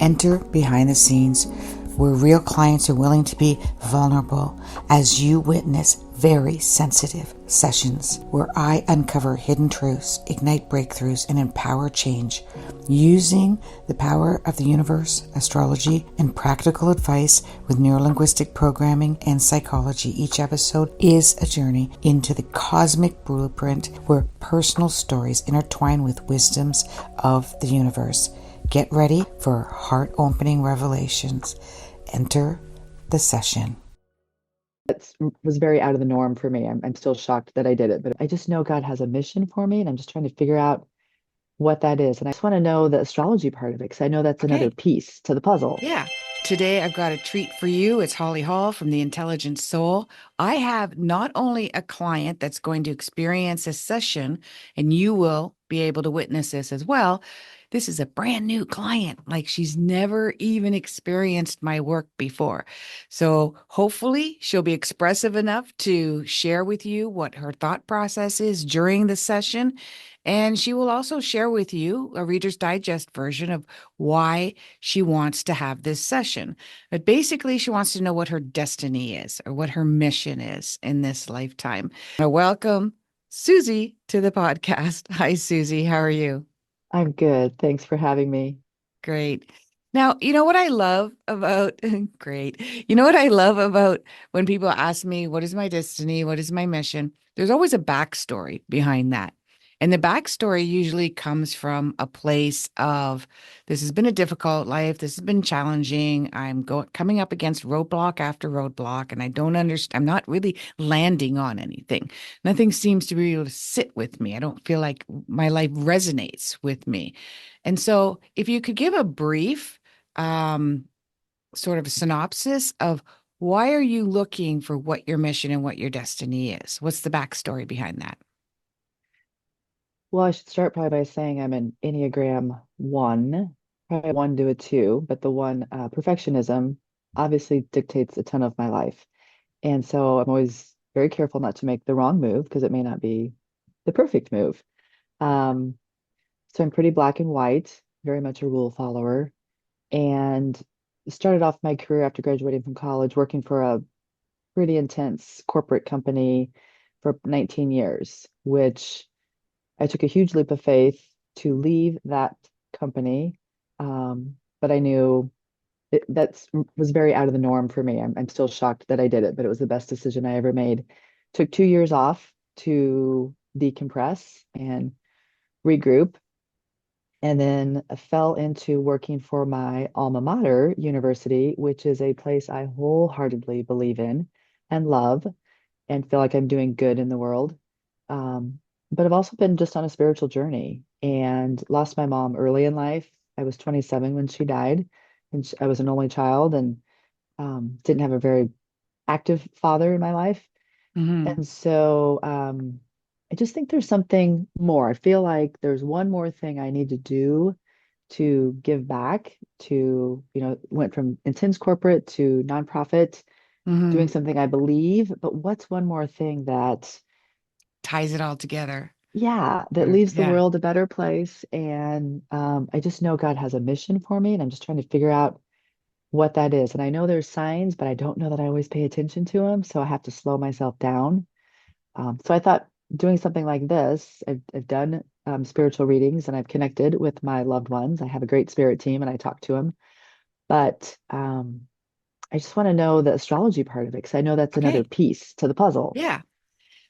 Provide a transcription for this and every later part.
Enter behind the scenes, where real clients are willing to be vulnerable as you witness very sensitive sessions where I uncover hidden truths, ignite breakthroughs, and empower change using the power of the universe, astrology, and practical advice with neurolinguistic programming and psychology. Each episode is a journey into the cosmic blueprint where personal stories intertwine with wisdoms of the universe. Get ready for heart-opening revelations. Enter the session. That was very out of the norm for me. I'm still shocked that I did it, but I just know God has a mission for me, and I'm just trying to figure out what that is. And I just want to know the astrology part of it, because I know that's another Okay. piece to the puzzle. Yeah. Today I've got a treat for you. It's Holly Hall from The Intelligent Soul. I have not only a client that's going to experience a session, and you will be able to witness this as well. This is a brand new client, like she's never even experienced my work before. So hopefully she'll be expressive enough to share with you what her thought process is during the session. And she will also share with you a Reader's Digest version of why she wants to have this session. But basically, she wants to know what her destiny is or what her mission is in this lifetime. I welcome Susy to the podcast. Hi, Susy. How are you? I'm good. Thanks for having me. Great. Now, you know what I love about, great. You know what I love about when people ask me, what is my destiny? What is my mission? There's always a backstory behind that. And the backstory usually comes from a place of, this has been a difficult life. This has been challenging. Coming up against roadblock after roadblock, and I don't understand. I'm not really landing on anything. Nothing seems to be able to sit with me. I don't feel like my life resonates with me. And so, if you could give a brief um, sort of synopsis of why are you looking for what your mission and what your destiny is? What's the backstory behind that? Well, I should start probably by saying I'm an Enneagram 1, probably a 1 to a 2, but the one, perfectionism, obviously dictates a ton of my life. And so I'm always very careful not to make the wrong move because it may not be the perfect move. Um, so I'm pretty black and white, very much a rule follower. And started off my career after graduating from college working for a pretty intense corporate company for 19 years, which I took a huge leap of faith to leave that company. But I knew that was very out of the norm for me. I'm still shocked that I did it, but it was the best decision I ever made. Took 2 years off to decompress and regroup, and then I fell into working for my alma mater university, which is a place I wholeheartedly believe in and love and feel like I'm doing good in the world. But I've also been just on a spiritual journey and lost my mom early in life. I was 27 when she died, and I was an only child and didn't have a very active father in my life. Hmm. And so I just think there's something more. I feel like there's one more thing I need to do to give back to, went from intense corporate to nonprofit, doing Hmm. something I believe, but what's one more thing that, Ties it all together. yeah, that leaves the Yeah. world a better place? And I just know God has a mission for me, and I'm just trying to figure out what that is. And I know there's signs, but I don't know that I always pay attention to them, so I have to slow myself down. So I thought doing something like this, I've done spiritual readings and I've connected with my loved ones. I have a great spirit team and I talk to them. But I just want to know the astrology part of it because I know that's another Okay. piece to the puzzle. Yeah.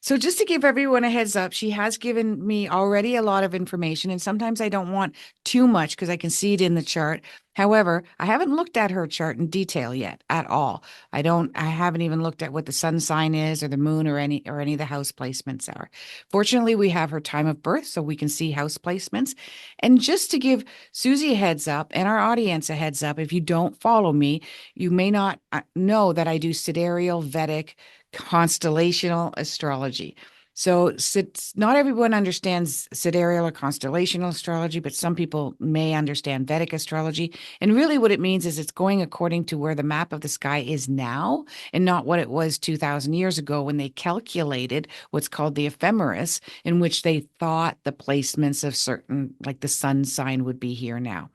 So just to give everyone a heads up, she has given me already a lot of information, and sometimes I don't want too much because I can see it in the chart. However, I haven't looked at her chart in detail yet at all. I haven't even looked at what the sun sign is or the moon or any of the house placements are. Fortunately, we have her time of birth so we can see house placements. And just to give Susie a heads up and our audience a heads up, if you don't follow me, you may not know that I do sidereal Vedic constellational astrology. So, not everyone understands sidereal or constellational astrology, but some people may understand Vedic astrology. And really, what it means is it's going according to where the map of the sky is now and not what it was 2,000 years ago when they calculated what's called the ephemeris, in which they thought the placements of certain, like the sun sign, would be here now.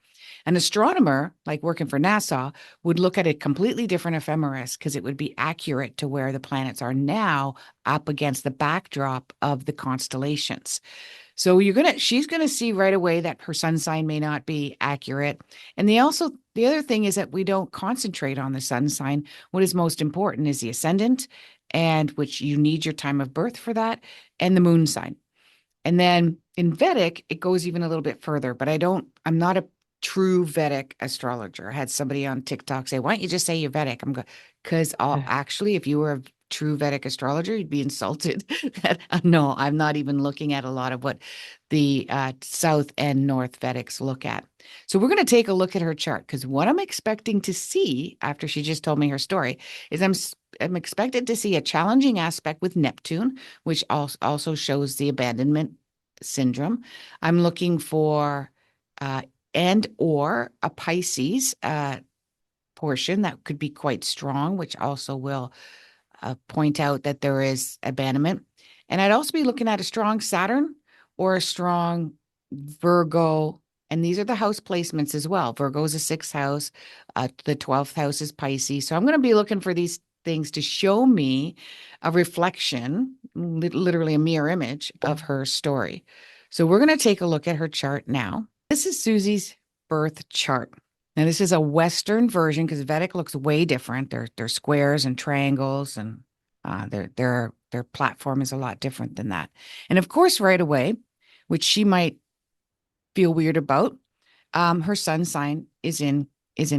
An astronomer, like working for NASA, would look at a completely different ephemeris because it would be accurate to where the planets are now up against the backdrop of the constellations. So she's gonna see right away that her sun sign may not be accurate. And the other thing is that we don't concentrate on the sun sign. What is most important is the ascendant, and which you need your time of birth for that, and the moon sign. And then in Vedic, it goes even a little bit further, but I'm not a true Vedic astrologer. I had somebody on TikTok say, why don't you just say you're Vedic? I'm going, because actually, if you were a true Vedic astrologer, you'd be insulted. that No, I'm not even looking at a lot of what the South and North Vedics look at. So we're going to take a look at her chart because what I'm expecting to see after she just told me her story is I'm expected to see a challenging aspect with Neptune, which also shows the abandonment syndrome. I'm looking for uh, and or a Pisces portion that could be quite strong, which also will point out that there is abandonment. And I'd also be looking at a strong Saturn or a strong Virgo. And these are the house placements as well. Virgo is a sixth house. The 12th house is Pisces. So I'm going to be looking for these things to show me a reflection, literally a mirror image of her story. So we're going to take a look at her chart now. This is Susy's birth chart. Now, this is a Western version because Vedic looks way different. They're squares and triangles, and their platform is a lot different than that. And of course, right away, which she might feel weird about, her sun sign is in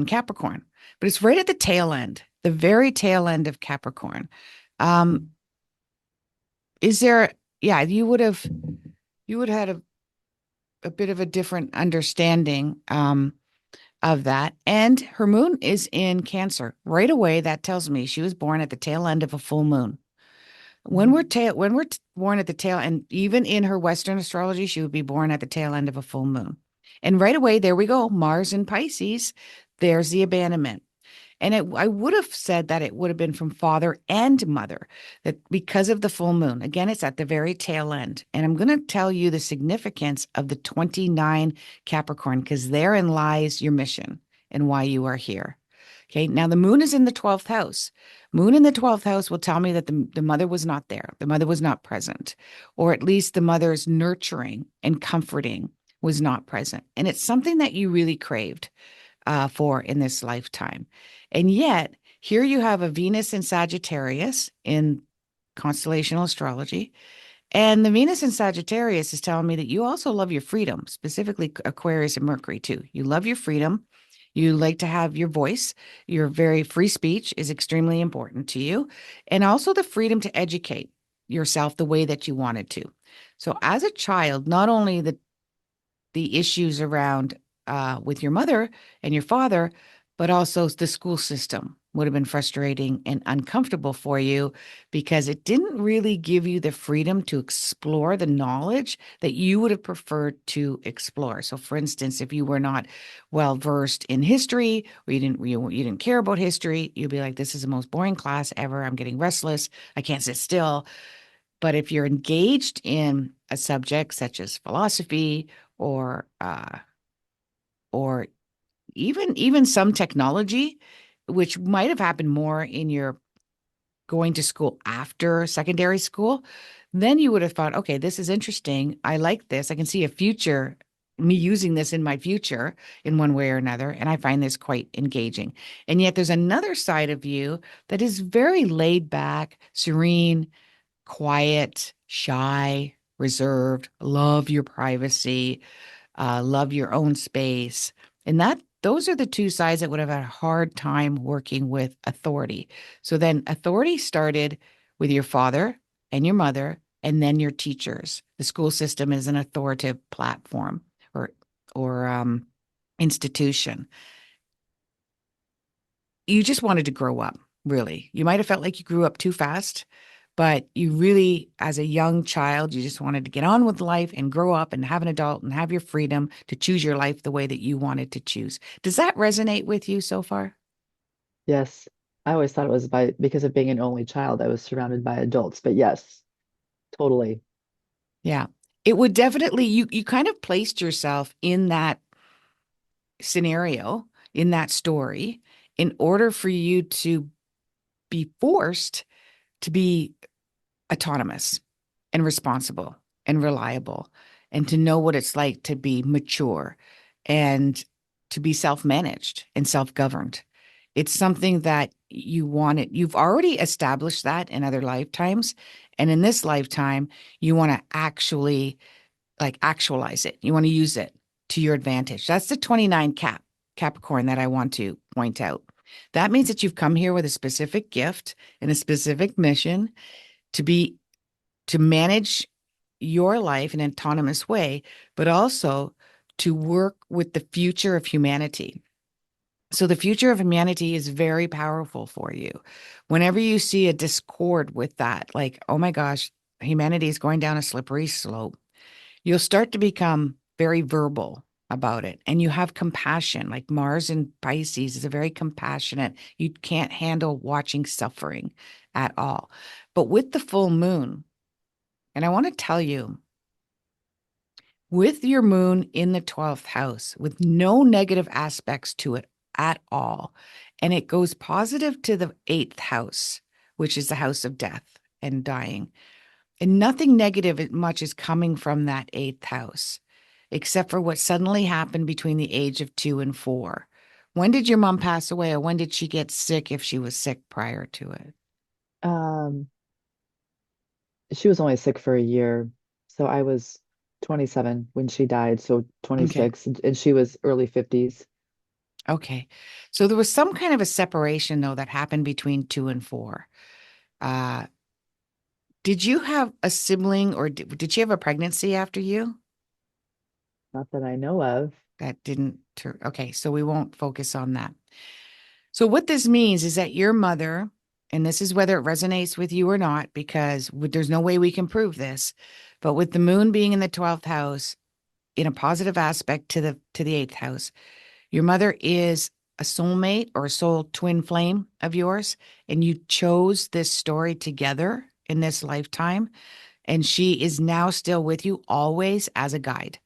Capricorn, but it's right at the tail end, the very tail end of Capricorn. Um, is there? Yeah, you would have had a bit of a different understanding. Of that. And her moon is in Cancer. Right away, that tells me she was born at the tail end of a full moon. When we're born at the tail, and even in her Western astrology, she would be born at the tail end of a full moon. And right away, there we go. Mars in Pisces. There's the abandonment. And I would have said that it would have been from father and mother, that because of the full moon. Again, it's at the very tail end. And I'm going to tell you the significance of the 29 Capricorn, because therein lies your mission and why you are here. Okay. Now the moon is in the 12th house. Moon in the 12th house will tell me that the mother was not there. The mother was not present, or at least the mother's nurturing and comforting was not present. And it's something that you really craved for in this lifetime. And yet, here you have a Venus in Sagittarius in constellational astrology. And the Venus in Sagittarius is telling me that you also love your freedom, specifically Aquarius and Mercury, too. You love your freedom. You like to have your voice. Your very free speech is extremely important to you. And also the freedom to educate yourself the way that you wanted to. So, as a child, not only the issues around with your mother and your father, but also the school system would have been frustrating and uncomfortable for you because it didn't really give you the freedom to explore the knowledge that you would have preferred to explore. So, for instance, if you were not well versed in history or you didn't care about history, you'd be like, "This is the most boring class ever. I'm getting restless. I can't sit still." But if you're engaged in a subject such as philosophy or or even some technology, which might have happened more in your going to school after secondary school, then you would have thought, okay, this is interesting. I like this. I can see a future, me using this in my future in one way or another. And I find this quite engaging. And yet there's another side of you that is very laid back, serene, quiet, shy, reserved, love your privacy, love your own space. And those are the two sides that would have had a hard time working with authority. So then authority started with your father and your mother, and then your teachers. The school system is an authoritative platform or institution. You just wanted to grow up, really. You might have felt like you grew up too fast, but you really, as a young child, you just wanted to get on with life and grow up and have an adult and have your freedom to choose your life the way that you wanted to choose. Does that resonate with you so far? Yes, I always thought it was because of being an only child, I was surrounded by adults, but yes, totally. Yeah. It would definitely, you kind of placed yourself in that scenario, in that story, in order for you to be forced to be autonomous and responsible and reliable and to know what it's like to be mature and to be self-managed and self-governed. It's something that you wanted. You've already established that in other lifetimes. And in this lifetime, you want to actually like actualize it. You want to use it to your advantage. That's the 29 Capricorn that I want to point out. That means that you've come here with a specific gift and a specific mission to be to manage your life in an autonomous way, but also to work with the future of humanity. So the future of humanity is very powerful for you. Whenever you see a discord with that, like, oh my gosh, humanity is going down a slippery slope, you'll start to become very verbal about it. And you have compassion, like Mars in Pisces is a very compassionate, you can't handle watching suffering at all. But with the full moon, and I want to tell you, with your moon in the 12th house, with no negative aspects to it at all, and it goes positive to the 8th house, which is the house of death and dying, and nothing negative much is coming from that 8th house, except for what suddenly happened between the age of 2 and 4. When did your mom pass away, or when did she get sick if she was sick prior to it? Um, she was only sick for a year. So I was 27 when she died, so Okay. 26, and she was early 50s. Okay. So there was some kind of a separation, though, that happened between 2 and 4. Uh, did you have a sibling, or did she have a pregnancy after you? Not that I know of. That didn't. Okay. So we won't focus on that. So what this means is that your mother, and this is whether it resonates with you or not, because there's no way we can prove this, but with the moon being in the 12th house in a positive aspect to the 8th house, your mother is a soulmate or a soul twin flame of yours, and you chose this story together in this lifetime. And she is now still with you always as a guide,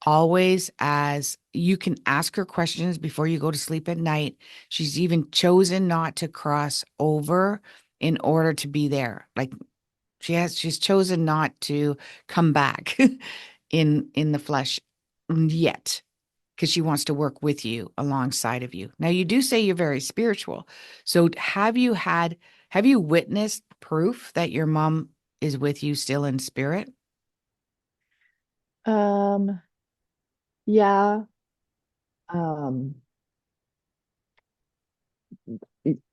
always as you can ask her questions before you go to sleep at night. She's even chosen not to cross over in order to be there. Like she's chosen not to come back in the flesh yet, because she wants to work with you alongside of you. Now, you do say you're very spiritual. So have you witnessed proof that your mom is with you still in spirit? Um, yeah. Um,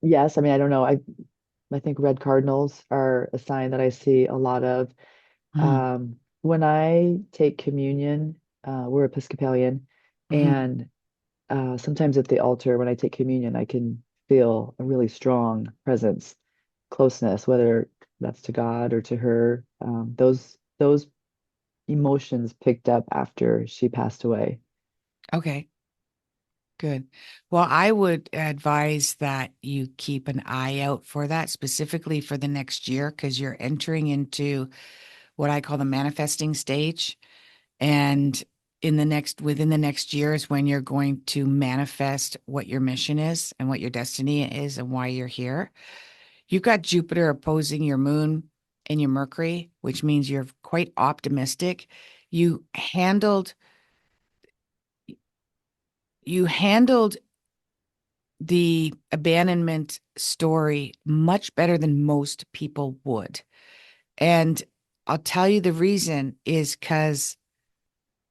yes. I mean, I don't know. I think red cardinals are a sign that I see a lot of. Mm, When I take communion, we're Episcopalian, mhm. and sometimes at the altar, when I take communion, I can feel a really strong presence, closeness, whether that's to God or to her. Those emotions picked up after she passed away. Okay, good. Well, I would advise that you keep an eye out for that, specifically for the next year, because you're entering into what I call the manifesting stage. And within the next year is when you're going to manifest what your mission is and what your destiny is and why you're here. You've got Jupiter opposing your moon and your Mercury, which means you're quite optimistic. You handled you handled the abandonment story much better than most people would. And I'll tell you the reason is because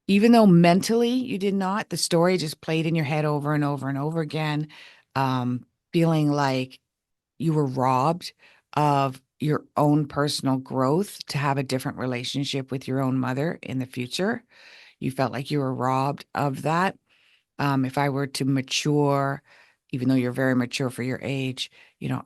even though mentally you did not, the story just played in your head over and over and over again, feeling like you were robbed of your own personal growth to have a different relationship with your own mother in the future. You felt like you were robbed of that. If I were to mature, even though you're very mature for your age,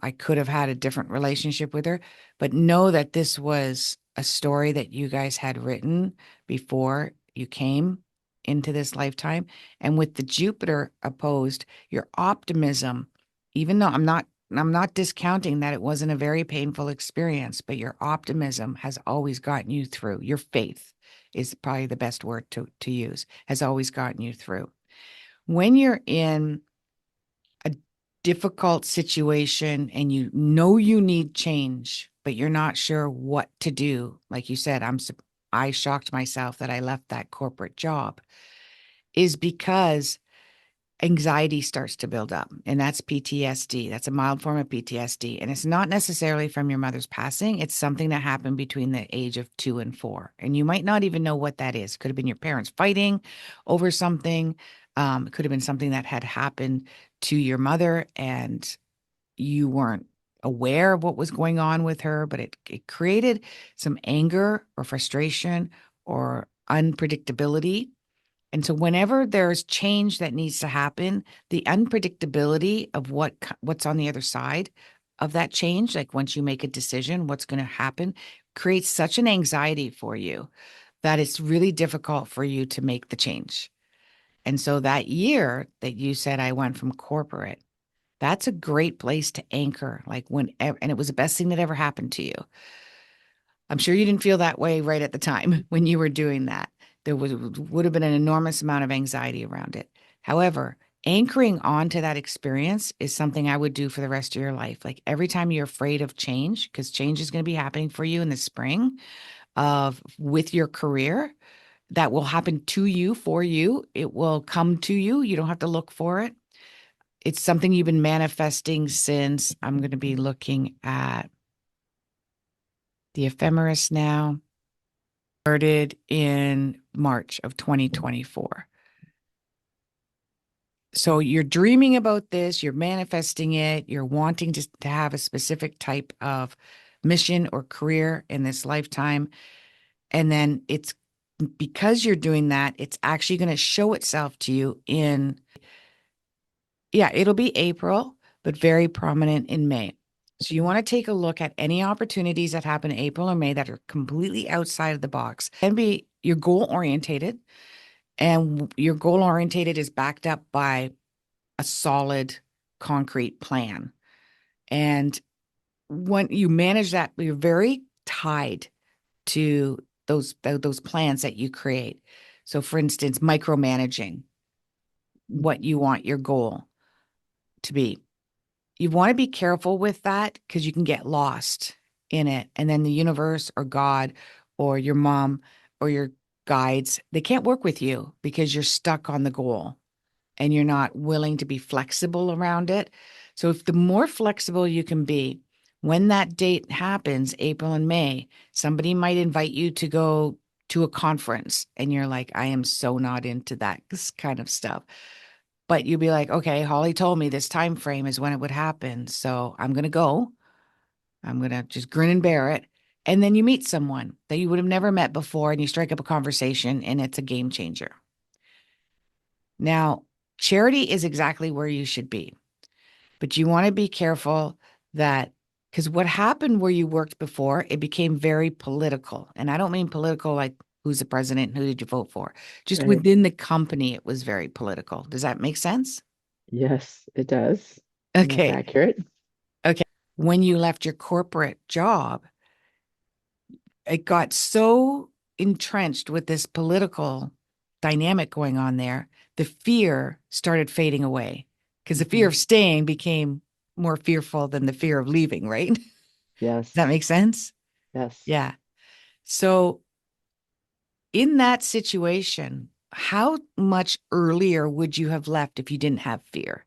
I could have had a different relationship with her. But know that this was a story that you guys had written before you came into this lifetime. And with the Jupiter opposed, your optimism, even though I'm not discounting that it wasn't a very painful experience, but your optimism has always gotten you through. Your faith is probably the best word to use, has always gotten you through. when you're in a difficult situation and you know you need change, but you're not sure what to do. Like you said, I shocked myself that I left that corporate job is because anxiety starts to build up. And that's PTSD. That's a mild form of PTSD. And it's not necessarily from your mother's passing. It's something that happened between the age of 2 and 4. And you might not even know what that is. Could have been your parents fighting over something. It could have been something that had happened to your mother and you weren't aware of what was going on with her, but it created some anger or frustration or unpredictability. And so whenever there's change that needs to happen, the unpredictability of what's on the other side of that change, like once you make a decision, what's going to happen, creates such an anxiety for you that it's really difficult for you to make the change. And so that year that you said I went from corporate, that's a great place to anchor, like and it was the best thing that ever happened to you. I'm sure you didn't feel that way right at the time when you were doing that. There would have been an enormous amount of anxiety around it. However, anchoring onto that experience is something I would do for the rest of your life. Like every time you're afraid of change, because change is going to be happening for you in the spring of with your career, that will happen to you, for you. It will come to you. You don't have to look for it. It's something you've been manifesting since I'm going to be looking at the ephemeris now. Started in March of 2024. So you're dreaming about this, you're manifesting it, you're wanting to have a specific type of mission or career in this lifetime. And then it's because you're doing that, it's actually going to show itself to you yeah, it'll be April, but very prominent in May. So you want to take a look at any opportunities that happen in April or May that are completely outside of the box and be your goal orientated. And your goal orientated is backed up by a solid concrete plan. And when you manage that, you're very tied to those plans that you create. So for instance, micromanaging what you want your goal to be. You want to be careful with that because you can get lost in it. And then the universe or God or your mom or your guides, they can't work with you because you're stuck on the goal and you're not willing to be flexible around it. So if the more flexible you can be, when that date happens, April and May, somebody might invite you to go to a conference and you're like, I am so not into that kind of stuff. But you'll be like, okay, Holly told me this time frame is when it would happen. So I'm going to go. I'm going to just grin and bear it. And then you meet someone that you would have never met before and you strike up a conversation and it's a game changer. Now, charity is exactly where you should be, but you want to be careful that because what happened where you worked before, it became very political. And I don't mean political like who's the president, who did you vote for? Just Right. within the company, it was very political. Does that make sense? Yes, it does. And that's Okay. accurate. Okay. When you left your corporate job, it got so entrenched with this political dynamic going on there, the fear started fading away because the fear Mhm. of staying became more fearful than the fear of leaving, right? Does that Yes. make sense? Yes. Yeah. So, in that situation, how much earlier would you have left if you didn't have fear?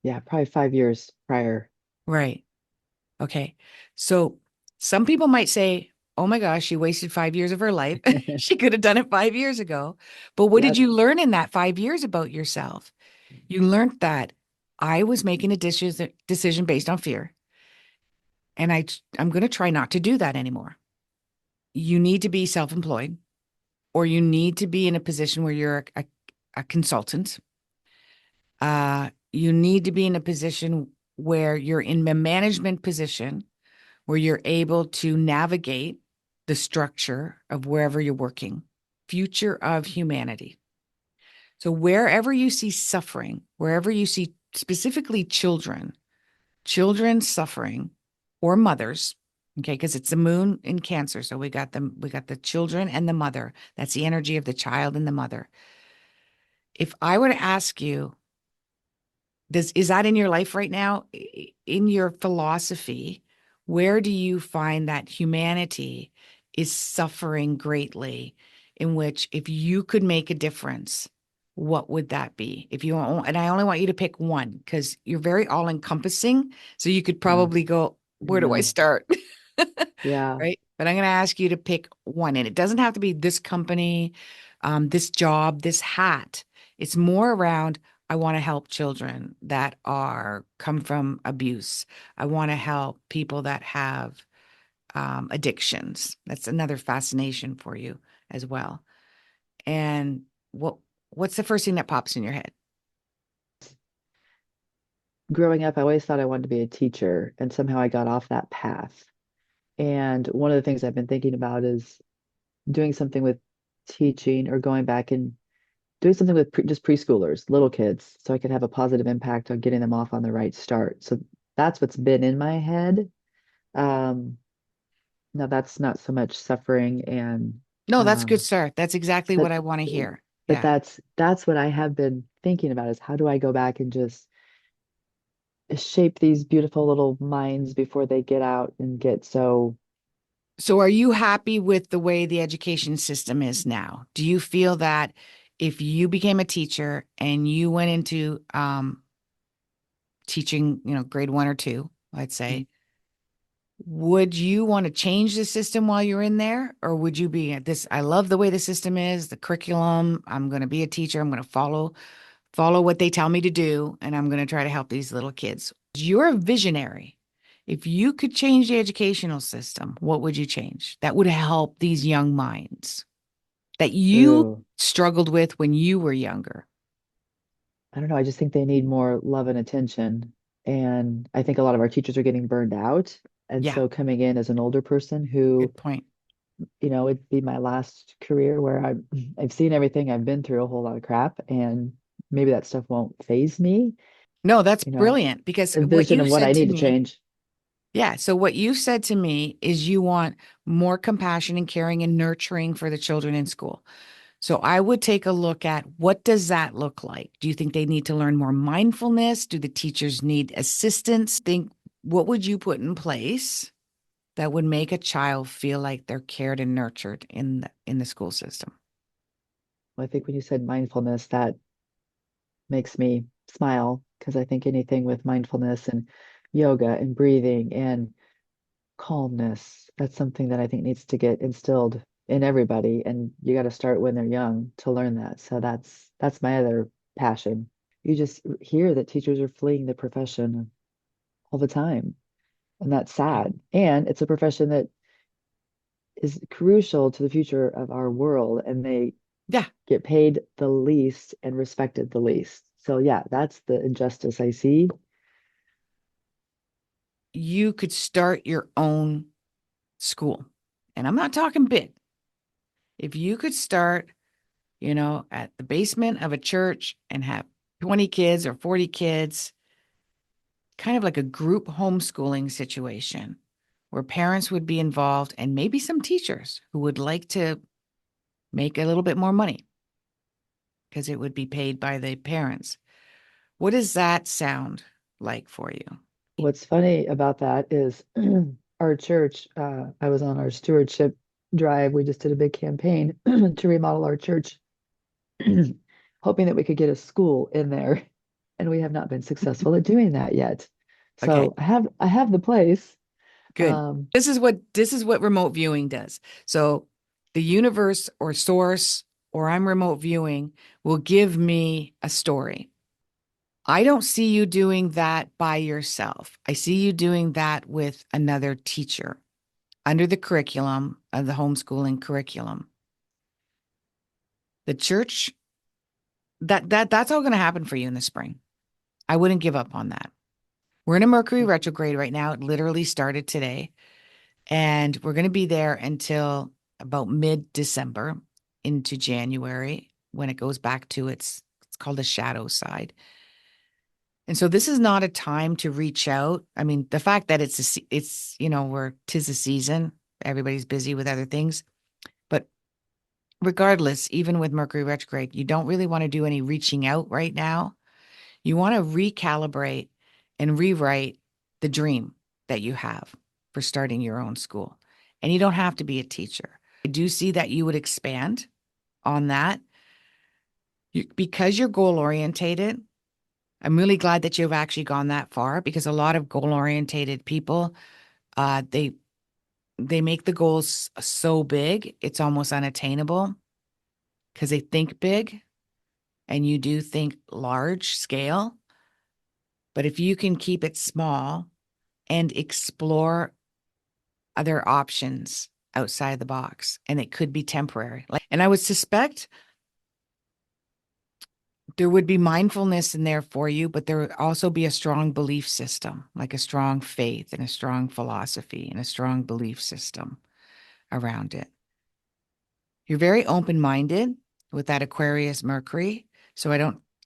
Yeah, probably 5 years prior. Right. Okay. So some people might say, oh my gosh, she wasted 5 years of her life. She could have done it 5 years ago. But what did Yep. you learn in that 5 years about yourself? You learned that I was making a decision based on fear. And I'm going to try not to do that anymore. You need to be self-employed or you need to be in a position where you're a consultant. You need to be in a position where you're in a management position where you're able to navigate the structure of wherever you're working. Future of humanity. So wherever you see suffering, wherever you see specifically children suffering or mothers, okay, because it's the moon in Cancer. So we got the children and the mother. That's the energy of the child and the mother. If I were to ask you, is that in your life right now? In your philosophy, where do you find that humanity is suffering greatly, in which if you could make a difference, what would that be? And I only want you to pick one because you're very all encompassing. So you could Yeah. probably go, where do I Yeah. start? Yeah. Right. But I'm going to ask you to pick one. And it doesn't have to be this company, this job, this hat. It's more around, I want to help children that are come from abuse. I want to help people that have addictions. That's another fascination for you as well. And what's the first thing that pops in your head? Growing up, I always thought I wanted to be a teacher, and somehow I got off that path. And one of the things I've been thinking about is doing something with teaching or going back and doing something with just preschoolers, little kids, so I could have a positive impact on getting them off on the right start. So that's what's been in my head. Um, Now that's not so much suffering and No, that's good, um, sir. That's exactly what but I want to hear. but Yeah. that's what I have been thinking about is how do I go back and just shape these beautiful little minds before they get out and get so. So are you happy with the way the education system is now? Do you feel that if you became a teacher and you went into teaching, grade one or two, let's say, would you want to change the system while you're in there? Or would you be at this? I love the way the system is, the curriculum. I'm going to be a teacher. I'm going to follow what they tell me to do, and I'm going to try to help these little kids. You're a visionary. If you could change the educational system, what would you change that would help these young minds that you Ooh, struggled with when you were younger? I don't know. I just think they need more love and attention. And I think a lot of our teachers are getting burned out. And Yeah, so coming in as an older person who, good point. it'd be my last career where I've seen everything, I've been through a whole lot of crap, and maybe that stuff won't phase me. No, that's You know, brilliant because a what vision you of what I said to need to me, change. yeah. So what you said to me is you want more compassion and caring and nurturing for the children in school. So I would take a look at what does that look like? Do you think they need to learn more mindfulness? Do the teachers need assistance? Think what would you put in place that would make a child feel like they're cared and nurtured in the school system? I think when you said mindfulness, that makes me smile because I think anything with mindfulness and yoga and breathing and calmness, that's something that I think needs to get instilled in everybody. And you got to start when they're young to learn that. So that's my other passion. You just hear that teachers are fleeing the profession all the time, and that's Yeah. sad. And it's a profession that is crucial to the future of our world, and they Yeah. get paid the least and respected the least. So yeah, that's the injustice I see. You could start your own school. And I'm not talking big. If you could start, at the basement of a church and have 20 kids or 40 kids, kind of like a group homeschooling situation where parents would be involved and maybe some teachers who would like to make a little bit more money because it would be paid by the parents. What does that sound like for you? What's funny about that is our church, I was on our stewardship drive. We just did a big campaign to remodel our church, hoping that we could get a school in there. And we have not been successful at doing that yet. Okay, So I have the place. good. Um, This is what remote viewing does. So the universe or source or I'm remote viewing will give me a story. I don't see you doing that by yourself. I see you doing that with another teacher under the curriculum of the homeschooling curriculum. The church, that's all going to happen for you in the spring. I wouldn't give up on that. We're in a Mercury retrograde right now. It literally started today, and we're going to be there until about mid-December into January when it goes back to it's called the shadow side. And so this is not a time to reach out. I mean, the fact that it's, we're tis the season, everybody's busy with other things, but regardless, even with Mercury retrograde, you don't really want to do any reaching out right now. You want to recalibrate and rewrite the dream that you have for starting your own school. And you don't have to be a teacher. I do see that you would expand on that. Because you're goal orientated, I'm really glad that you've actually gone that far because a lot of goal orientated people, they make the goals so big, it's almost unattainable because they think big and you do think large scale. But if you can keep it small and explore other options outside the box, and it could be temporary. And I would suspect there would be mindfulness in there for you, but there would also be a strong belief system, like a strong faith and a strong philosophy and a strong belief system around it. You're very open-minded with that Aquarius Mercury. So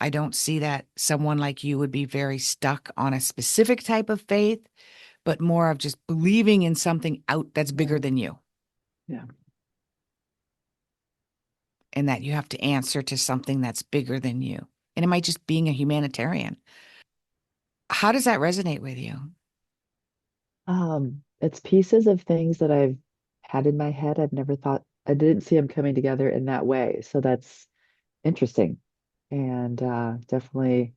I don't see that someone like you would be very stuck on a specific type of faith, but more of just believing in something out that's bigger Right. than you, Yeah. and that you have to answer to something that's bigger than you. And it might just being a humanitarian. How does that resonate with you? It's pieces of things that I've had in my head. I've never thought I didn't see them coming together in that way. So that's interesting. And definitely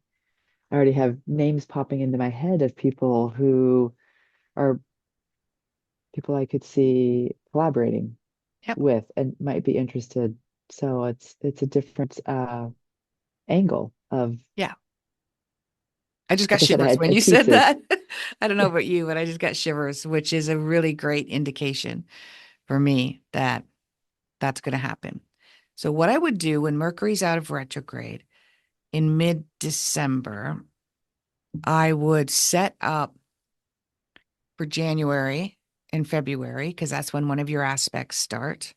I already have names popping into my head of people who are people I could see collaborating Yep. with and might be interested. So it's a different angle of, Yeah. I just got like I said, shivers I when had you said pieces. that. I don't know about you, but I just got shivers, which is a really great indication for me that that's going to happen. So, what I would do when Mercury's out of retrograde in mid-December, I would set up for January and February, because that's when one of your aspects start,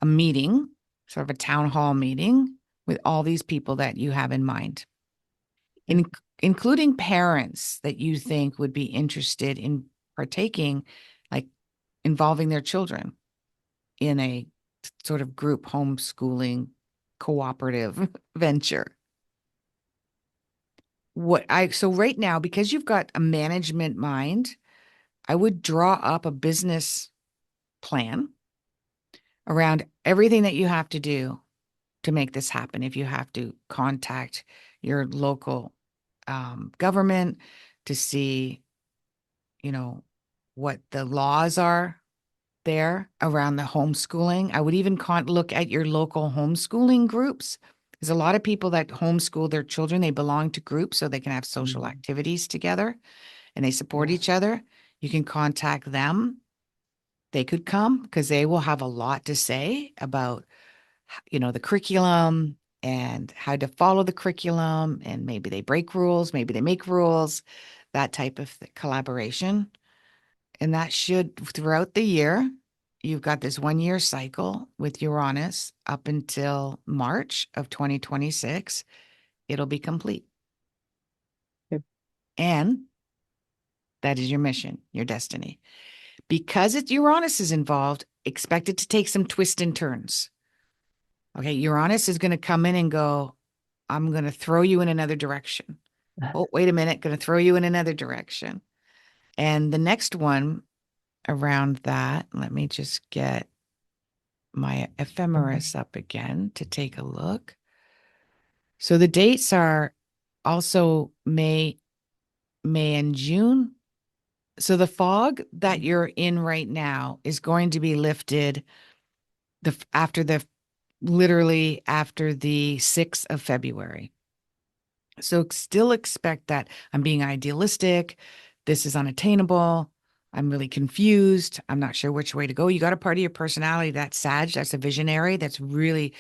a meeting, sort of a town hall meeting with all these people that you have in mind, Okay. in, including parents that you think would be interested in partaking, like involving their children in a sort of group homeschooling cooperative venture. So right now, because you've got a management mind, I would draw up a business plan around everything that you have to do to make this happen. If you have to contact your local government to see, you know, what the laws are there around the homeschooling. I would even look at your local homeschooling groups. There's a lot of people that homeschool their children. They belong to groups so they can have social Mm, activities together and they support yeah. each other. You can contact them. They could come because they will have a lot to say about, the curriculum and how to follow the curriculum. And maybe they break rules, maybe they make rules, that type of collaboration. And that should, throughout the year, you've got this 1 year cycle with Uranus up until March of 2026. It'll be complete. Yep. And that is your mission, your destiny. Because Uranus is involved, expect it to take some twists and turns. Okay, Uranus is going to come in and go, I'm going to throw you in another direction. Oh, wait a minute, going to throw you in another direction. And the next one around that, let me just get my ephemeris up again to take a look. So the dates are also May and June. So the fog that you're in right now is going to be lifted after the literally after the 6th of February. So still expect that I'm being idealistic. This is unattainable. I'm really confused. I'm not sure which way to go. You got a part of your personality that's Sag, that's a visionary, that's really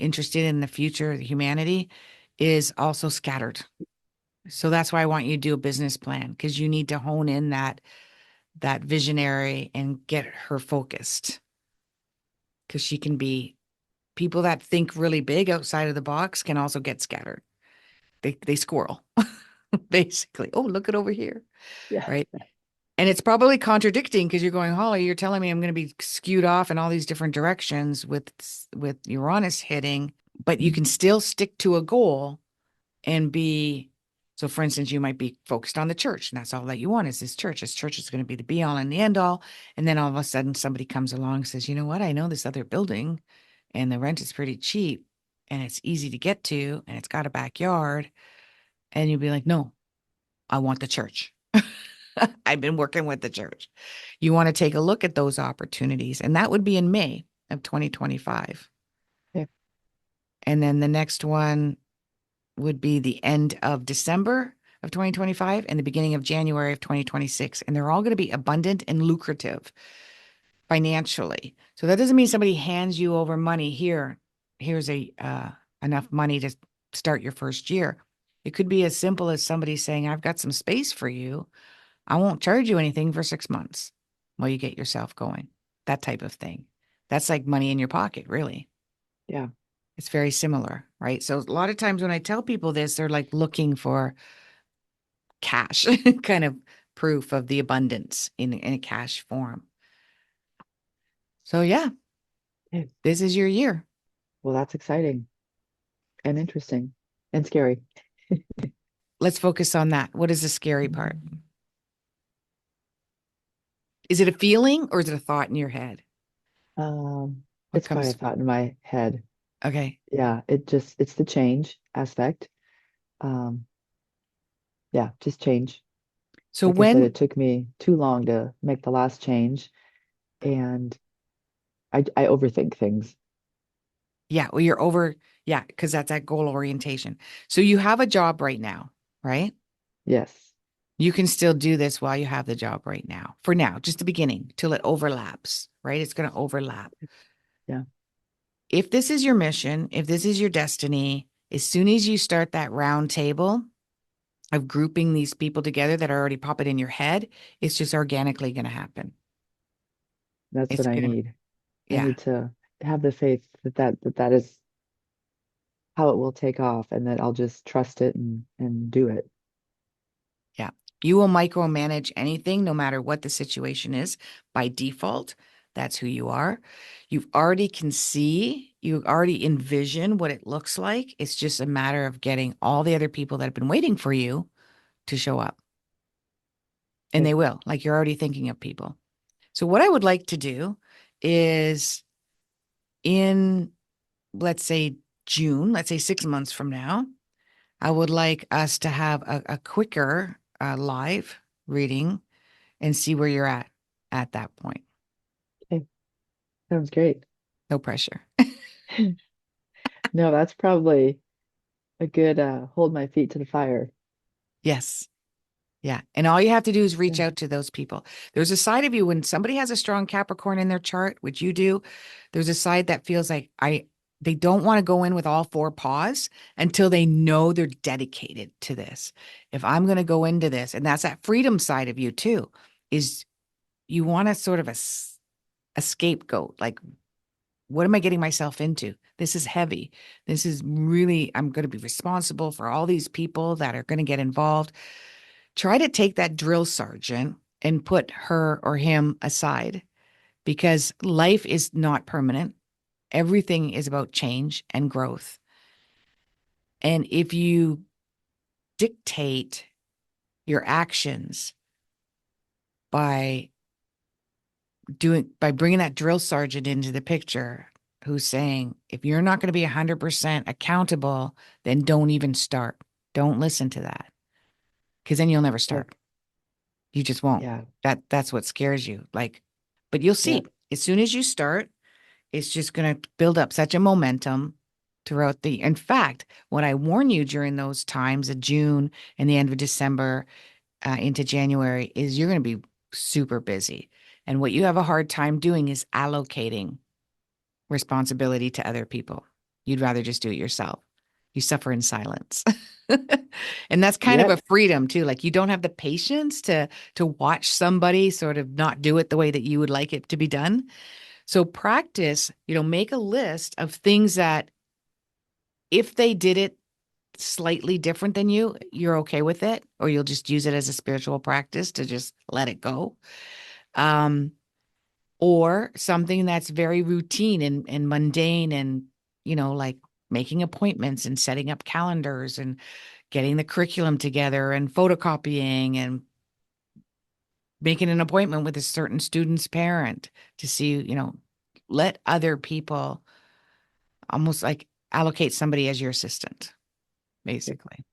interested in the future of humanity, is also scattered. So that's why I want you to do a business plan because you need to hone in that visionary and get her focused because she can be people that think really big outside of the box can also get scattered. They squirrel basically. Oh, look at over here, Yeah. right? And it's probably contradicting because you're going, Holly, you're telling me I'm going to be skewed off in all these different directions with Uranus hitting, but you Mhm. can still stick to a goal and be. So, for instance, you might be focused on the church, and that's all that you want is this church. This church is going to be the be all and the end all. And then all of a sudden, somebody comes along and says, you know what? I know this other building, and the rent is pretty cheap, and it's easy to get to, and it's got a backyard. And you'll be like, no, I want the church. I've been working with the church. You want to take a look at those opportunities, and that would be in May of 2025. Okay. And then the next one would be the end of December of 2025 and the beginning of January of 2026. And they're all going to be abundant and lucrative financially. So that doesn't mean somebody hands you over money here. Here's a enough money to start your first year. It could be as simple as somebody saying, I've got some space for you. I won't charge you anything for 6 months while you get yourself going. That type of thing. That's like money in your pocket, really. Yeah. It's very similar, right? So a lot of times when I tell people this, they're like looking for cash kind of proof of the abundance in a cash form. So yeah, Okay. this is your year. Well, that's exciting and interesting and scary. Let's focus on that. What is the scary part? Is it a feeling or is it a thought in your head? What It's probably a comes? thought in my head. Okay. Yeah, it's the change aspect. Um, yeah, just change. So Like I said, when, it took me too long to make the last change, and I overthink things. yeah, well, you're over, yeah, because that's that goal orientation. So you have a job right now, right? Yes. You can still do this while you have the job right now. For now, just the beginning till it overlaps, right? It's going to overlap. Yeah. If this is your mission, if this is your destiny, as soon as you start that round table of grouping these people together that are already popping in your head, it's just organically going to happen. That's It's what I going to, need. I yeah, need to have the faith that is how it will take off, and that I'll just trust it and do it. yeah. You will micromanage anything, no matter what the situation is, by default. That's who you are. You've already can see, you already envision what it looks like. It's just a matter of getting all the other people that have been waiting for you to show up. And Okay. they will, like you're already thinking of people. So, what I would like to do is in, let's say, June, let's say 6 months from now, I would like us to have a quicker live reading and see where you're at that point. Okay. Sounds great. No pressure. No, that's probably a good hold my feet to the fire. Yes. Yeah. And all you have to do is reach Yeah. out to those people. There's a side of you when somebody has a strong Capricorn in their chart, which you do, there's a side that feels like they don't want to go in with all four paws until they know they're dedicated to this. If I'm going to go into this, and that's that freedom side of you too, is you want to sort of a scapegoat. Like, what am I getting myself into? This is heavy. This is really, I'm going to be responsible for all these people that are going to get involved. Try to take that drill sergeant and put her or him aside because life is not permanent. Everything is about change and growth. And if you dictate your actions by by bringing that drill sergeant into the picture who's saying, if you're not going to be 100% accountable, then don't even start. Don't listen to that because then you'll never Okay. start. You just won't. Yeah. That's what scares you. Like, but you'll see Yep. as soon as you start, it's just going to build up such a momentum throughout in fact, what I warn you during those times of June and the end of December into January is you're going to be super busy. And what you have a hard time doing is allocating responsibility to other people. You'd rather just do it yourself. You suffer in silence. And that's kind of a Yep. freedom too. Like you don't have the patience to watch somebody sort of not do it the way that you would like it to be done. So practice, make a list of things that if they did it slightly different than you, you're okay with it, or you'll just use it as a spiritual practice to just let it go. Um, or something that's very routine and mundane and, like making appointments and setting up calendars and getting the curriculum together and photocopying and making an appointment with a certain student's parent to see, let other people almost like allocate somebody as your assistant, basically.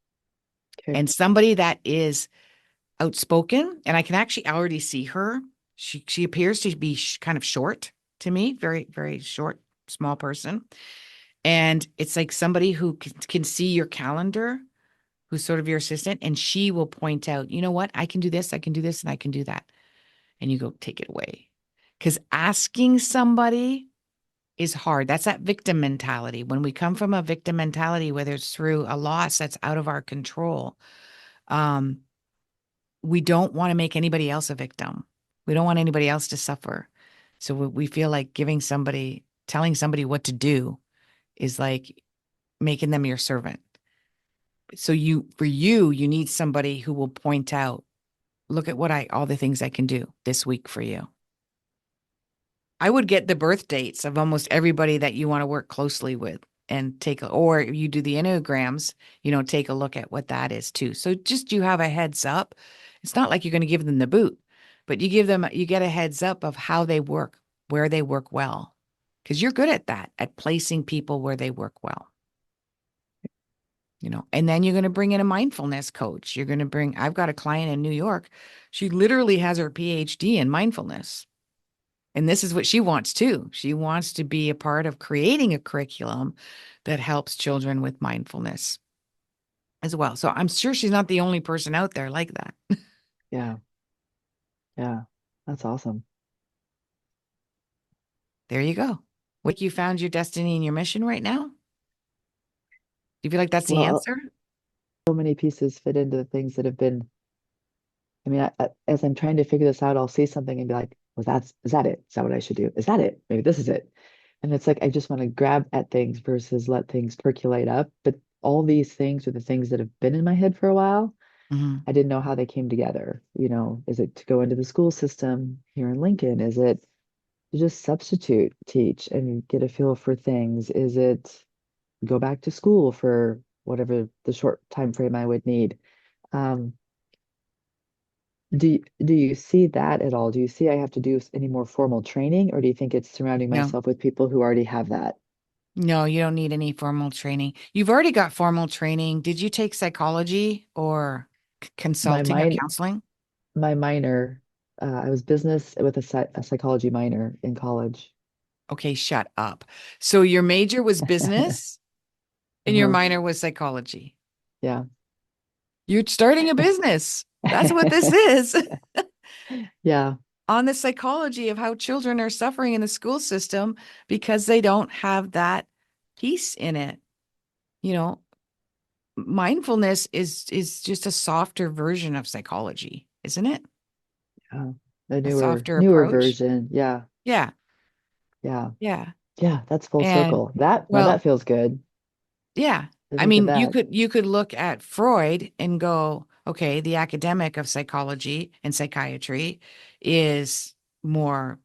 Okay. And somebody that is outspoken, and I can actually already see her. She appears to be kind of short to me, very, very short, small person. And it's like somebody who can see your calendar, who's sort of your assistant, and she will point out, you know what, I can do this, I can do this, and I can do that. And you go, take it away. Because asking somebody is hard. That's that victim mentality. When we come from a victim mentality, whether it's through a loss that's out of our control, um, we don't want to make anybody else a victim. We don't want anybody else to suffer. So we feel like telling somebody what to do is like making them your servant. So you need somebody who will point out, look at all the things I can do this week for you. I would get the birth dates of almost everybody that you want to work closely with and or you do the Enneagrams, take a look at what that is too. So just you have a heads up. It's not like you're going to give them the boot, but you get a heads up of how they work, where they work well, because you're good at that, at placing people where they work well. And then you're going to bring in a mindfulness coach. I've got a client in New York. She literally has her PhD in mindfulness. And this is what she wants too. She wants to be a part of creating a curriculum that helps children with mindfulness as well. So I'm sure she's not the only person out there like that. Yeah. Yeah. That's awesome. There you go. What, you found your destiny and your mission right now? Do you feel like that's the Well, answer? so many pieces fit into the things that have been. I mean, as I'm trying to figure this out, I'll see something and be like, is that it? Is that what I should do? Is that it? Maybe this is it. And it's like I just want to grab at things versus let things percolate up. But all these things are the things that have been in my head for a while. Hmm. I didn't know how they came together. Is it to go into the school system here in Lincoln? Is it to just substitute teach and get a feel for things? Is it go back to school for whatever the short time frame I would need? Um, do you see that at all? Do you see I have to do any more formal training, or do you think it's surrounding No, myself with people who already have that? no, you don't need any formal training. You've already got formal training. Did you take psychology or My consulting or mind, counseling? my minor, I was business with a psychology minor in college. Okay, shut up. So your major was business and your Uh-huh. minor was psychology. Yeah. You're starting a business. That's what this is. Yeah. On the psychology of how children are suffering in the school system because they don't have that piece in it. You know, Mindfulness is just a softer version of psychology, isn't it? Yeah. The A softer newer approach. version. Yeah. Yeah. Yeah. Yeah. Yeah. That's full And circle. That well, feels good yeah. to I think of mean, you that. could you could look at Freud and go, okay, the academic of psychology and psychiatry is more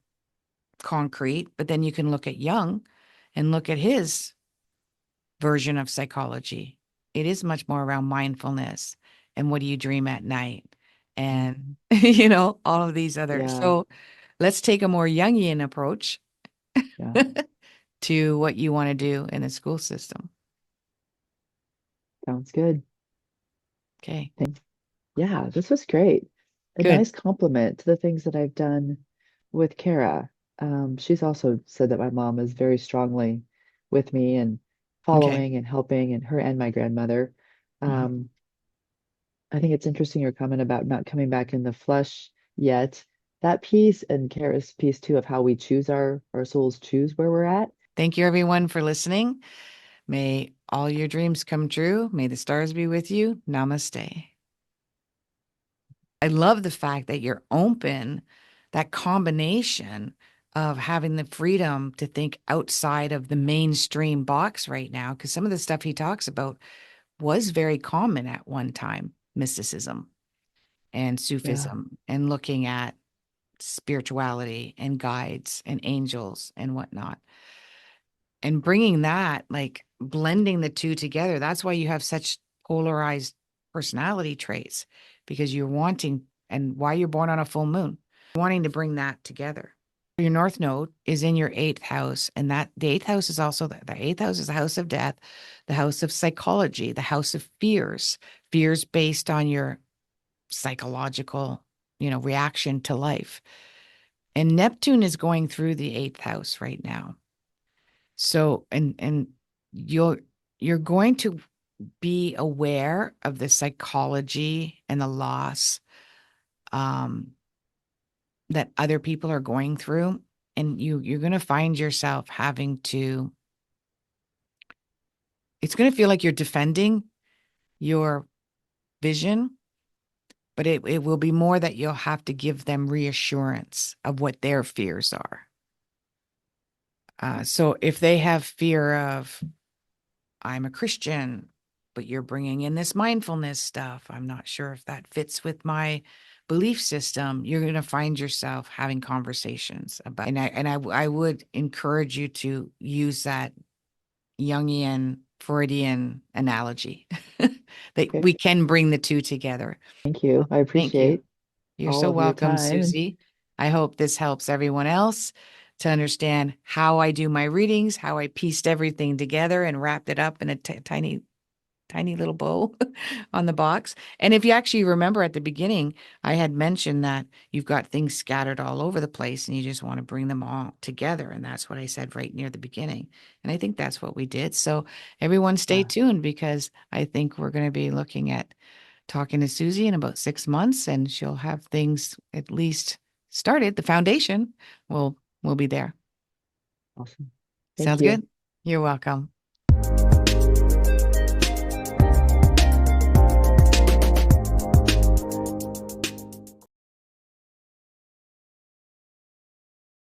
concrete, but then you can look at Jung and look at his version of psychology. It is much more around mindfulness and what do you dream at night and Mhm. all of these other. Yeah. So let's take a more Jungian approach Yeah. to what you want to do in the school system. Sounds good. Okay, Yeah, this was great. A good. nice compliment to the things that I've done with Kara. She's also said that my mom is very strongly with me and Okay. following and helping, and her and my grandmother. Mhm. Um, I think it's interesting your comment about not coming back in the flesh yet. That piece and Kara's piece too of how we choose our souls choose where we're at. Thank you, everyone, for listening. May all your dreams come true. May the stars be with you. Namaste. I love the fact that you're open, that combination of having the freedom to think outside of the mainstream box right now. Because some of the stuff he talks about, was very common at one time, mysticism and Yeah. Sufism, and looking at spirituality and guides and angels and whatnot. And bringing that, like blending the two together, that's why you have such polarized personality traits, because you're wanting, and why you're born on a full moon, wanting to bring that together. Your North Node is in your eighth house, and that the eighth house is also the eighth house is the house of death, the house of psychology, the house of fears, fears based on your psychological, reaction to life. And Neptune is going through the eighth house right now. So, and you're you're going to be aware of the psychology and the loss um, that other people are going through, and you're going to find yourself having to. It's going to feel like you're defending your vision, but it will be more that you'll have to give them reassurance of what their fears are. So if they have fear of, I'm a Christian, but you're bringing in this mindfulness stuff, I'm not sure if that fits with my belief system, you're going to find yourself having conversations about, and I would encourage you to use that Jungian Freudian analogy that Okay. we can bring the two together. Thank you. I Thank you. appreciate You're all so of your welcome, time. Susy. I hope this helps everyone else to understand how I do my readings, how I pieced everything together and wrapped it up in a tiny, tiny little bow on the box. And if you actually remember at the beginning, I had mentioned that you've got things scattered all over the place and you just want to bring them all together. And that's what I said right near the beginning. And I think that's what we did. So everyone stay Yeah, tuned, because I think we're going to be looking at talking to Susy in about 6 months, and she'll have things at least started. The foundation will be there. awesome. Thank Sounds you. good. You're welcome.